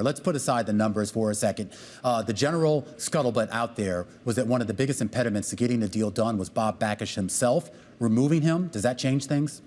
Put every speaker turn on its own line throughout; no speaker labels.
Let's put aside the numbers for a second. The general scuttlebutt out there was that one of the biggest impediments to getting the deal done was Bob Bakish himself. Removing him, does that change things?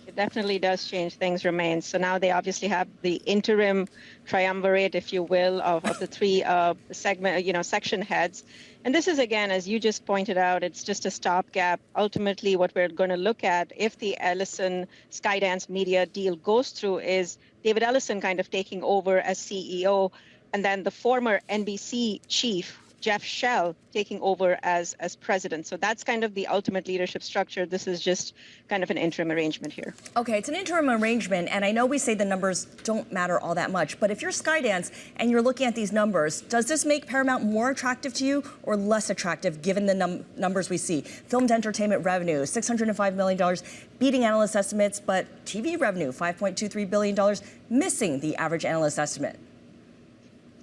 It definitely does change things, Romain. So now they obviously have the interim triumvirate, if you will, of the three section heads. And this is, again, as you just pointed out, it's just a stopgap. Ultimately, what we're going to look at if the Ellison Skydance Media deal goes through is David Ellison kind of taking over as CEO, and then the former NBC chief, Jeff Shell, taking over as president. So that's kind of the ultimate leadership structure. This is just kind of an interim arrangement here.
Okay, it's an interim arrangement, and I know we say the numbers don't matter all that much, but if you're Skydance and you're looking at these numbers, does this make Paramount more attractive to you or less attractive given the numbers we see? Filmed entertainment revenue, $605 million, beating analyst estimates, but TV revenue, $5.23 billion, missing the average analyst estimate.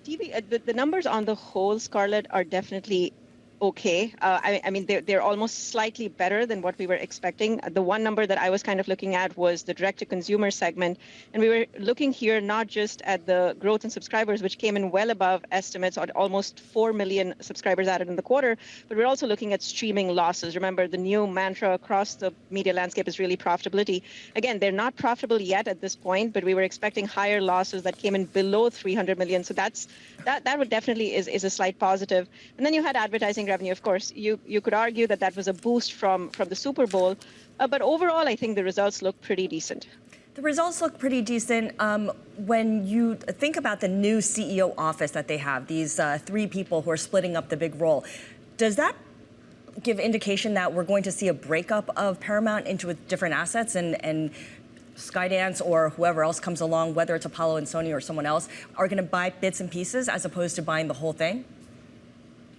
The numbers on the whole, Scarlett, are definitely okay. I mean, they're almost slightly better than what we were expecting. The one number that I was kind of looking at was the direct-to-consumer segment. And we were looking here not just at the growth in subscribers, which came in well above estimates at almost 4 million subscribers added in the quarter, but we're also looking at streaming losses. Remember, the new mantra across the media landscape is really profitability. Again, they're not profitable yet at this point, but we were expecting higher losses that came in below 300 million. So that would definitely is a slight positive. And then you had advertising revenue. Of course, you could argue that that was a boost from the Super Bowl, but overall, I think the results look pretty decent.
The results look pretty decent. When you think about the new CEO office that they have, these three people who are splitting up the big role, does that give indication that we're going to see a breakup of Paramount into different assets and Skydance or whoever else comes along, whether it's Apollo and Sony or someone else, are going to buy bits and pieces as opposed to buying the whole thing?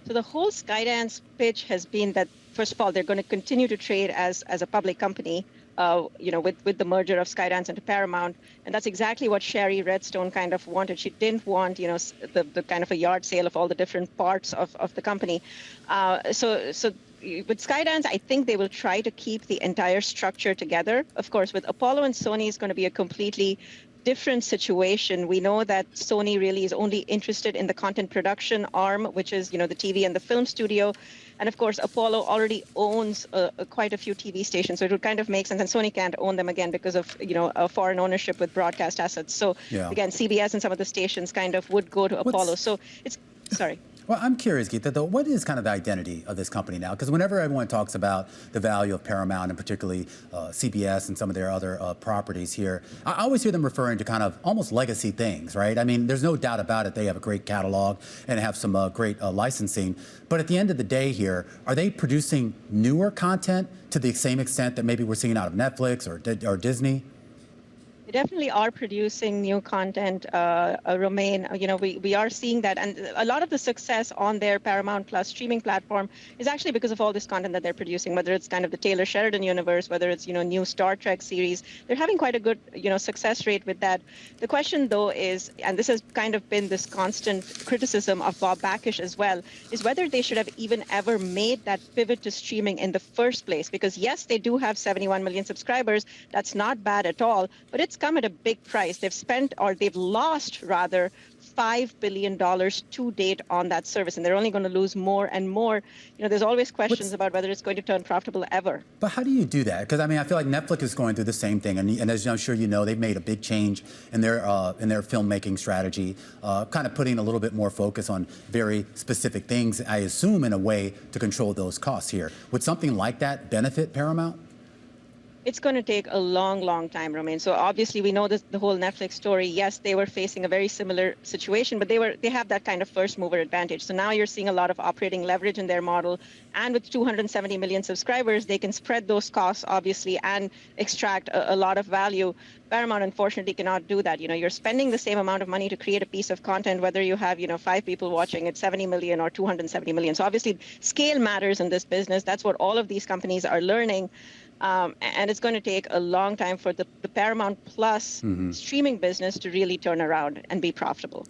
So the whole Skydance pitch has been that, first of all, they're going to continue to trade as a public company, with the merger of Skydance into Paramount. And that's exactly what Sherry Redstone kind of wanted. She didn't want, the kind of a yard sale of all the different parts of the company. So with Skydance, I think they will try to keep the entire structure together. Of course, with Apollo and Sony, it's going to be a completely different situation. We know that Sony really is only interested in the content production arm, which is, the TV and the film studio. And of course, Apollo already owns quite a few TV stations, so it would kind of make sense. And Sony can't own them again because of, a foreign ownership with broadcast assets. So again, CBS and some of the stations kind of would go to Apollo. So it's, sorry.
Well, I'm curious, Geetha, though, what is kind of the identity of this company now? Because whenever everyone talks about the value of Paramount and particularly CBS and some of their other properties here, I always hear them referring to kind of almost legacy things, right? I mean, there's no doubt about it. They have a great catalog and have some great licensing. But at the end of the day here, are they producing newer content to the same extent that maybe we're seeing out of Netflix or Disney?
Definitely are producing new content, Romain. We are seeing that, and a lot of the success on their Paramount Plus streaming platform is actually because of all this content that they're producing, whether it's kind of the Taylor Sheridan universe, whether it's, new Star Trek series. They're having quite a good, success rate with that. The question, though, is, and this has kind of been this constant criticism of Bob Bakish as well, is whether they should have even ever made that pivot to streaming in the first place. Because yes, they do have 71 million subscribers. That's not bad at all, but it's come at a big price. They've lost rather $5 billion to date on that service, and they're only going to lose more and more. There's always questions about whether it's going to turn profitable ever.
But how do you do that? Because I mean, I feel like Netflix is going through the same thing, and as I'm sure you know, they've made a big change in their filmmaking strategy, kind of putting a little bit more focus on very specific things. I assume in a way to control those costs here. Would something like that benefit Paramount?
It's going to take a long, long time, Romain. So obviously we know the whole Netflix story. Yes, they were facing a very similar situation, but they have that kind of first mover advantage. So now you're seeing a lot of operating leverage in their model. And with 270 million subscribers, they can spread those costs, obviously, and extract a lot of value. Paramount, unfortunately, cannot do that. You're spending the same amount of money to create a piece of content, whether you have, 5 people watching at 70 million or 270 million. So obviously, scale matters in this business. That's what all of these companies are learning. And it's going to take a long time for the Paramount Plus streaming business to really turn around and be profitable.